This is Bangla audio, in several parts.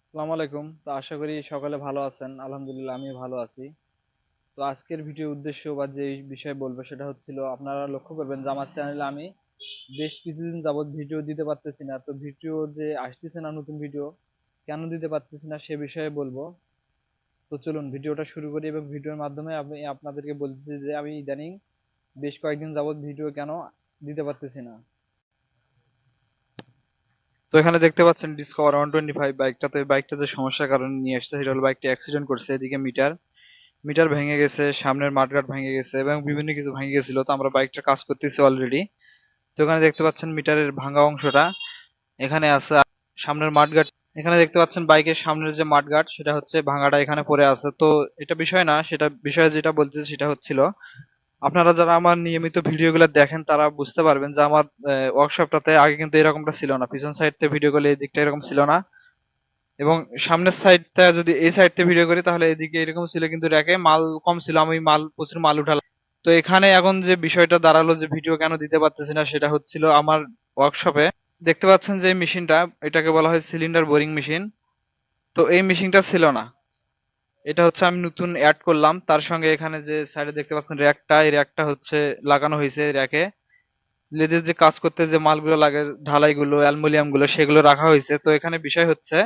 আসসালামু আলাইকুম। তো আশা করি সকলে ভালো আছেন। আলহামদুলিল্লাহ আমি ভালো আছি। তো আজকের ভিডিওর উদ্দেশ্য বা যে বিষয় বলবো সেটা হচ্ছিল, আপনারা লক্ষ্য করবেন যে আমার চ্যানেলে আমি বেশ কিছুদিন যাবত ভিডিও দিতে পারতেছি না। তো ভিডিও যে আসতেছে না, নতুন ভিডিও কেন দিতে পারতেছি না সে বিষয়ে বলবো। তো চলুন ভিডিওটা শুরু করি, এবং ভিডিওর মাধ্যমে আমি আপনাদেরকে বলতেছি যে আমি ইদানিং বেশ কয়েকদিন যাবত ভিডিও কেন দিতে পারতেছি না। তো এখানে দেখতে পাচ্ছেন ডিসকভার 125 বাইকটা। তো এই বাইকটা যে সমস্যার কারণে নিয়ে আসছে সেটা হলো বাইকটা অ্যাক্সিডেন্ট করছে। এদিকে মিটার মিটার ভেঙে গেছে, সামনের মাঠগার্ড ভেঙে গেছে এবং বিভিন্ন কিছু ভেঙে গেছিল। তো আমরা বাইকটা কাজ করতেছি অলরেডি। তো এখানে দেখতে পাচ্ছেন মিটারের ভাঙা অংশটা এখানে আছে। সামনের মাঠগার্ড এখানে দেখতে পাচ্ছেন, বাইকের সামনের যে মাঠগার্ড সেটা হচ্ছে ভাঙাটা এখানে পড়ে আছে। তো এটা বিষয় না, সেটা বিষয়ে যেটা বলতেছি সেটা হচ্ছিল, আপনারা যারা আমার নিয়মিত ভিডিওগুলো দেখেন তারা বুঝতে পারবেন যে আমার ওয়ার্কশপটাতে আগে কিন্তু এরকমটা ছিল না। পিছন সাইড থেকে ভিডিও করলে এই দিকটা এরকম ছিল না, এবং সামনের সাইডটা যদি এই সাইড থেকে ভিডিও করি তাহলে এদিকে এরকম ছিল, কিন্তু র্যাকে মাল কম ছিল, আমি মাল প্রচুর মাল উঠালাম। তো এখানে এখন যে বিষয়টা দাঁড়ালো যে ভিডিও কেন দিতে পারতেছি না, সেটা হচ্ছিল আমার ওয়ার্কশপে দেখতে পাচ্ছেন যে মেশিনটা, এটাকে বলা হয় সিলিন্ডার বোরিং মেশিন। তো এই মেশিনটা ছিল না, এটা হচ্ছে আমি নতুন অ্যাড করলাম। তার সঙ্গে এখানে যে সাইডে দেখতে পাচ্ছেন র্যাকটা, এই র্যাকটা হচ্ছে লাগানো হয়েছে। র্যাকে লেদের যে কাজ করতে যে মালগুলো লাগে, ঢালাইগুলো, অ্যালুমিনিয়াম গুলো, সেগুলো রাখা হয়েছে। তো এখানে বিষয় হচ্ছে,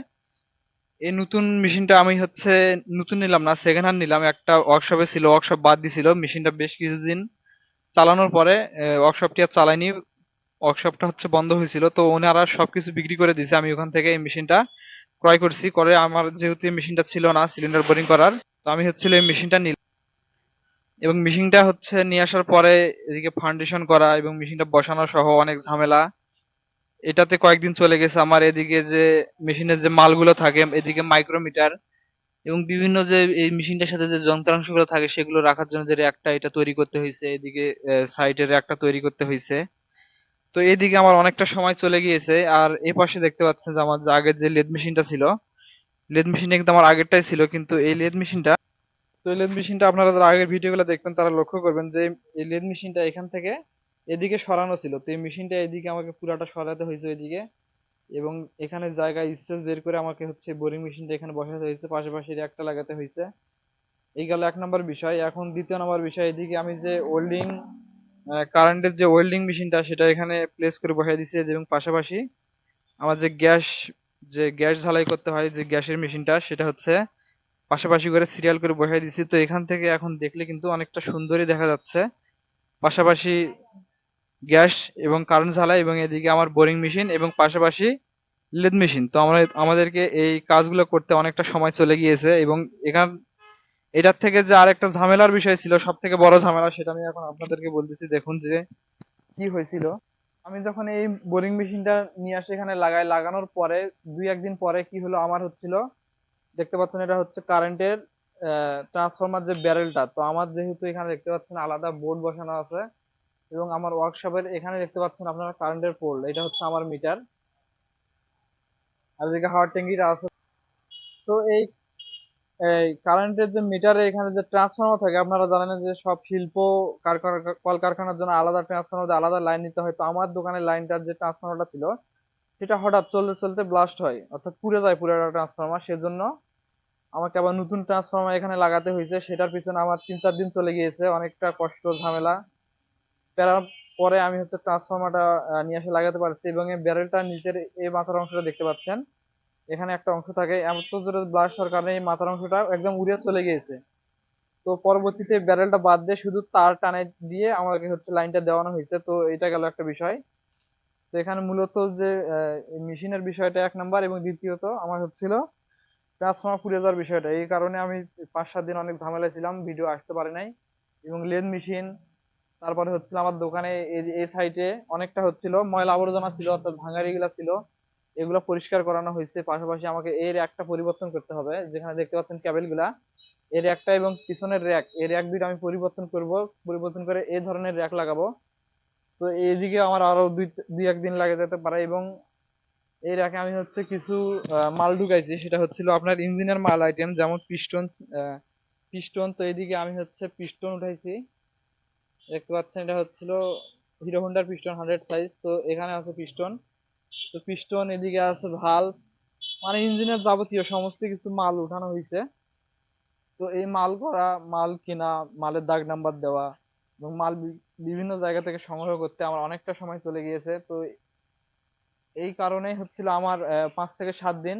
এই নতুন মেশিনটা আমি হচ্ছে নতুন নিলাম না, সেকেন্ড হ্যান্ড নিলাম। একটা ওয়ার্কশপে ছিল, ওয়ার্কশপ বাদ দিছিল। মেশিনটা বেশ কিছুদিন চালানোর পরে ওয়ার্কশপটি আর চালাইনি, ওয়ার্কশপটা হচ্ছে বন্ধ হয়েছিল। তো ওনারা সবকিছু বিক্রি করে দিয়েছে, আমি ওখান থেকে এই মেশিনটা ক্রয় করছি। করে আমার যেহেতু এই মেশিনটা ছিল না সিলিন্ডার বোরিং করার, তো আমি হচ্ছিল এই মেশিনটা নিলাম। এবং মেশিনটা হচ্ছে নিয়ে আসার পরে এদিকে ফাউন্ডেশন করা এবং মেশিনটা বসানো সহ অনেক ঝামেলা। এটাতে কয়েকদিন চলে গেছে আমার। এদিকে যে মেশিনের যে মালগুলো থাকে, এদিকে মাইক্রোমিটার এবং বিভিন্ন যে এই মেশিনটার সাথে যে যন্ত্রাংশগুলো থাকে সেগুলো রাখার জন্য যে র্যাকটা এটা তৈরি করতে হয়েছে, এদিকে সাইডের র্যাকটা তৈরি করতে হয়েছে। তো এইদিকে আমার অনেকটা সময় চলে গিয়েছে। আর এই পাশে দেখতে পাচ্ছেন যে আমার যে আগের যে লেদ মেশিনটা ছিল, লেদ মেশিনটা কিন্তু আমার আগেরটাই ছিল, কিন্তু এই লেদ মেশিনটা, তো এই লেদ মেশিনটা আপনারা যারা আগের ভিডিওগুলো দেখবেন তারা লক্ষ্য করবেন যে এই লেদ মেশিনটা এখান থেকে এদিকে সরানো ছিল। তো এই মেশিনটা এদিকে আমাকে পুরাটা সরাতে হয়েছে ওইদিকে, এবং এখানে জায়গায় স্পেস বের করে আমাকে হচ্ছে বোরিং মেশিনটা এখানে বসাতে হয়েছে, পাশাপাশি একটা লাগাতে হয়েছে। এই গেল এক নম্বর বিষয়। এখন দ্বিতীয় নম্বর বিষয়, এদিকে আমি যে ওয়েল্ডিং কারেন্টের যে ওয়েল্ডিং মেশিনটা সেটা এখানে প্লেস করে বসাই দিয়েছি, এবং পাশাপাশি আমার যে গ্যাস ঝালাই করতে হয় যে গ্যাসের মেশিনটা, সেটা হচ্ছে পাশাপাশি করে সিরিয়াল করে বসাই দিয়েছি। তো এখান থেকে এখন দেখলে কিন্তু অনেকটা সুন্দরই দেখা যাচ্ছে। পাশাপাশি গ্যাস এবং কারেন্ট ঝালাই, এবং এদিকে আমার বোরিং মেশিন এবং পাশাপাশি লেদ মেশিন। তো আমাদেরকে এই কাজগুলো করতে অনেকটা সময় চলে গিয়েছে। এবং এখান এটার থেকে যে আরেকটা ঝামেলার বিষয় ছিল, সব থেকে বড় ঝামেলা, সেটা আমি এখন আপনাদেরকে বলতেছি। দেখুন যে কি হয়েছিল। আমি যখন এই বোরিং মেশিনটা নিয়ে আসি এখানে লাগানোর পরে 2-1 দিন পরে কি হলো, আমার হচ্ছিল, দেখতে পাচ্ছেন এটা হচ্ছে কারেন্টের ট্রান্সফরমার যে ব্যারেলটা। তো আমার যেহেতু এখানে দেখতে পাচ্ছেন আলাদা বোর্ড বসানো আছে, এবং আমার ওয়ার্কশপের এখানে দেখতে পাচ্ছেন আপনারা কারেন্টের পোল, এটা হচ্ছে আমার মিটার, আর এদিকে হাওয়ার ট্যাঙ্কিটা আছে। তো এই এই কারেন্টের যে মিটারে এখানে যে ট্রান্সফরমার থাকে, আপনারা জানেন যে সব শিল্প কলকারখানার জন্য আলাদা ট্রান্সফরমার, আলাদা লাইন নিতে হয়। তো আমার দোকানের লাইনটার যে ট্রান্সফরমারটা ছিল সেটা হঠাৎ চলতে চলতে ব্লাস্ট হয়, অর্থাৎ পুড়ে যায় পুরোটা ট্রান্সফরমার। সেজন্য আমাকে আবার নতুন ট্রান্সফরমার এখানে লাগাতে হয়েছে। সেটার পিছনে আমার 3-4 দিন চলে গিয়েছে, অনেকটা কষ্ট ঝামেলা প্যারার পরে আমি হচ্ছে ট্রান্সফরমারটা নিয়ে এসে লাগাতে পারছি। এবং এই ব্যারেলটা নিচের এই মাথার অংশটা দেখতে পাচ্ছেন, এখানে একটা অংশ থাকে, এত জোরে ব্লাস্ট হওয়ার কারণে এই মাথার অংশটা একদম উড়ে চলে গিয়েছে। তো পরবর্তীতে ব্যারেলটা বাদ দিয়ে শুধু তার টানে দিয়ে আমাকে হচ্ছে লাইনটা দেওয়ানো হয়েছে। তো এটা গেল একটা বিষয়। তো এখানে মূলত যে মেশিনের বিষয়টা এক নাম্বার, এবং দ্বিতীয়ত আমার হচ্ছিল ট্রান্সফর্মার পুড়ে যাওয়ার বিষয়টা। এই কারণে আমি 5-7 দিন অনেক ঝামেলায় ছিলাম, ভিডিও আসতে পারে নাই। এবং লেদ মেশিন, তারপরে হচ্ছিল আমার দোকানে এই সাইটে অনেকটা হচ্ছিল ময়লা আবর্জনা ছিল, অর্থাৎ ভাঙাড়ি গুলা ছিল, এগুলো পরিষ্কার করানো হয়েছে। পাশাপাশি আমাকে এর একটা পরিবর্তন করতে হবে, যেখানে দেখতে পাচ্ছেন ক্যাবেল গুলা, এর একটা এবং পিছনের র্যাক, এই র্যাক দুইটা আমি পরিবর্তন করব, পরিবর্তন করে এই ধরনের র্যাক লাগাবো। তো এইদিকে আমার আরো দুই একদিন লাগে যেতে পারে। এবং এর আগে আমি হচ্ছে কিছু মাল ঢুকাইছি, সেটা হচ্ছিল আপনার ইঞ্জিনের মাল আইটেম, যেমন পিস্টন। পিস্টন, তো এদিকে আমি হচ্ছে পিস্টন উঠাইছি, দেখতে পাচ্ছেন এটা হচ্ছিল হিরো হোন্ডার পিস্টন 100 সাইজ। তো এখানে আছে পিস্টন। তো পিস্টন, এদিকে আছে ভাল্ব, মানে ইঞ্জিনের যাবতীয় সমস্ত কিছু মাল উঠানো হয়েছে। তো এই মাল করা, মাল কিনা, মালের দাগ নাম্বার দেওয়া এবং মাল বিভিন্ন জায়গা থেকে সংগ্রহ করতে আমার অনেকটা সময় চলে গিয়েছে। তো এই কারণেই হচ্ছিল আমার 5 থেকে 7 দিন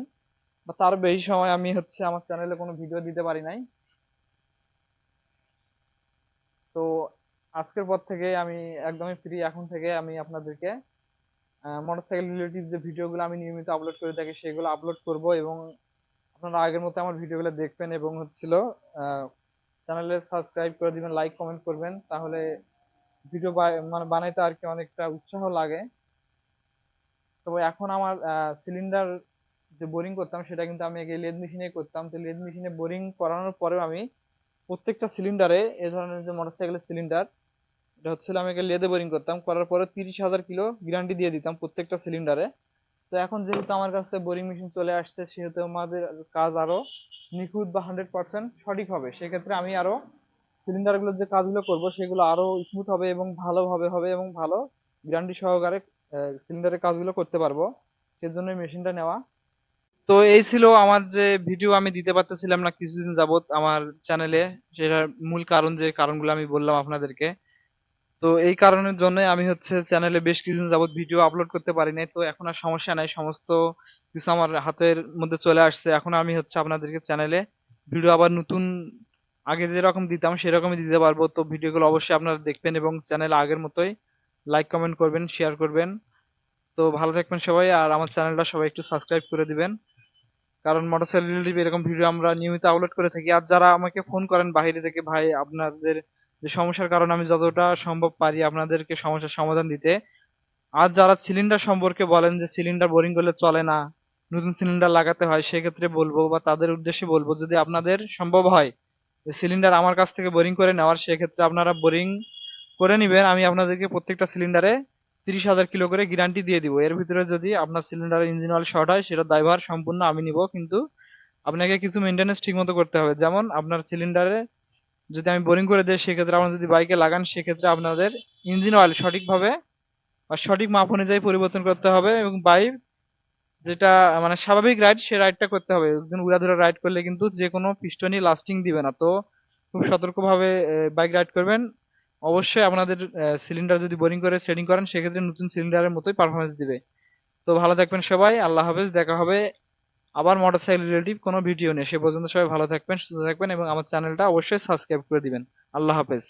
বা তার বেশি সময় আমি হচ্ছে আমার চ্যানেলে কোনো ভিডিও দিতে পারি নাই। তো আজকের পর থেকে আমি একদমই ফ্রি। এখন থেকে আমি আপনাদেরকে মোটরসাইকেল রিলেটিভ যে ভিডিওগুলো আমি নিয়মিত আপলোড করে থাকি সেগুলো আপলোড করব, এবং আপনারা আগের মতো আমার ভিডিওগুলো দেখবেন এবং হচ্ছিল চ্যানেলে সাবস্ক্রাইব করে দিবেন, লাইক কমেন্ট করবেন, তাহলে ভিডিও মানে বানাইতে আর কি অনেকটা উৎসাহ লাগে। তো এখন আমার সিলিন্ডার যে বোরিং করতাম সেটা কিন্তু আমি আগে লেদ মেশিনে করতাম। তো লেদ মেশিনে বোরিং করানোর পরেও আমি প্রত্যেকটা সিলিন্ডারে, এই ধরনের যে মোটরসাইকেলের সিলিন্ডার, এটা হচ্ছিল আমি আগে লেদে বোরিং করতাম, করার পরে 30,000 কিলো গ্যারান্টি দিয়ে দিতাম প্রত্যেকটা সিলিন্ডারে। তো এখন যেহেতু আমার কাছে বোরিং মেশিন চলে আসছে, সেহেতু আমাদের কাজ আরো নিখুঁত বা 100% সঠিক হবে। সেক্ষেত্রে আমি আরো সিলিন্ডারগুলোর যে কাজগুলো করব সেগুলো আরো স্মুথ হবে এবং ভালোভাবে হবে এবং ভালো গ্যারান্টি সহকারে সিলিন্ডারের কাজগুলো করতে পারবো। সেজন্য মেশিনটা নেওয়া। তো এই ছিল আমার যে ভিডিও আমি দিতে পারতেছিলাম না কিছুদিন যাবত আমার চ্যানেলে, সেটার মূল কারণ, যে কারণগুলো আমি বললাম আপনাদেরকে। তো এই কারণের জন্য আমি হচ্ছে চ্যানেলে বেশ কিছুদিন যাবত ভিডিও আপলোড করতে পারি নাই। তো এখন আর সমস্যা নাই, সমস্ত কিছু আমার হাতের মধ্যে চলে আসছে। এখন আমি হচ্ছে আপনাদেরকে চ্যানেলে ভিডিও আবার নতুন, আগে যেরকম দিতাম সেরকমই দিতে পারবো। তো ভিডিওগুলো অবশ্যই আপনারা দেখবেন এবং চ্যানেল আগের মতোই লাইক কমেন্ট করবেন, শেয়ার করবেন। তো ভালো থাকবেন সবাই, আর আমার চ্যানেলটা সবাই একটু সাবস্ক্রাইব করে দিবেন, কারণ মোটরসাইকেল রিলেটিভ এরকম ভিডিও আমরা নিয়মিত আপলোড করে থাকি। আর যারা আমাকে ফোন করেন বাইরে থেকে, ভাই আপনাদের যে সমস্যার কারণে আমি যতটা সম্ভব পারি আপনাদেরকে সমস্যার সমাধান দিতে। আর যারা সিলিন্ডার সম্পর্কে বলেন যে সিলিন্ডার বোরিং করলে চলে না, নতুন সিলিন্ডার লাগাতে হয়, সেক্ষেত্রে বলবো বা তাদের উদ্দেশ্যে বলবো, যদি আপনাদের সম্ভব হয় যে সিলিন্ডার আমার কাছ থেকে বোরিং করে নেওয়ার, সেক্ষেত্রে আপনারা বোরিং করে নিবেন। আমি আপনাদেরকে প্রত্যেকটা সিলিন্ডারে 30,000 কিলো করে গ্যারান্টি দিয়ে দিব। এর ভিতরে যদি আপনার সিলিন্ডারের ইঞ্জিন অয়েল শর্ট হয়, সেটা দায়ভার সম্পূর্ণ আমি নিব, কিন্তু আপনাকে কিছু মেনটেনেন্স ঠিক মতো করতে হবে। যেমন আপনার সিলিন্ডারে যদি আমি বোরিং করে দিই, সেক্ষেত্রে আপনারা যদি বাইকে লাগান, সেক্ষেত্রে আপনাদের ইঞ্জিন অয়েল সঠিকভাবে আর সঠিক মাপ অনুযায়ী পরিবর্তন করতে হবে, এবং বাইক যেটা মানে স্বাভাবিক রাইড, সে রাইডটা করতে হবে। একদিন উড়াধুরা রাইড করলে কিন্তু যে কোনো পিস্টনই লাস্টিং দিবে না। তো খুব সতর্কভাবে বাইক রাইড করবেন। অবশ্যই আপনাদের সিলিন্ডার যদি বোরিং করে সেটিং করেন, সেক্ষেত্রে নতুন সিলিন্ডারের মতোই পারফরমেন্স দিবে। তো ভালো থাকবেন সবাই, আল্লাহ হাফেজ, দেখা হবে আবার মোটরসাইকেল রিলেটিভ কোনো ভিডিও নিয়ে। সে পর্যন্ত সবাই ভালো থাকবেন, সুস্থ থাকবেন এবং আমার চ্যানেলটা অবশ্যই সাবস্ক্রাইব করে দিবেন। আল্লাহ হাফেজ।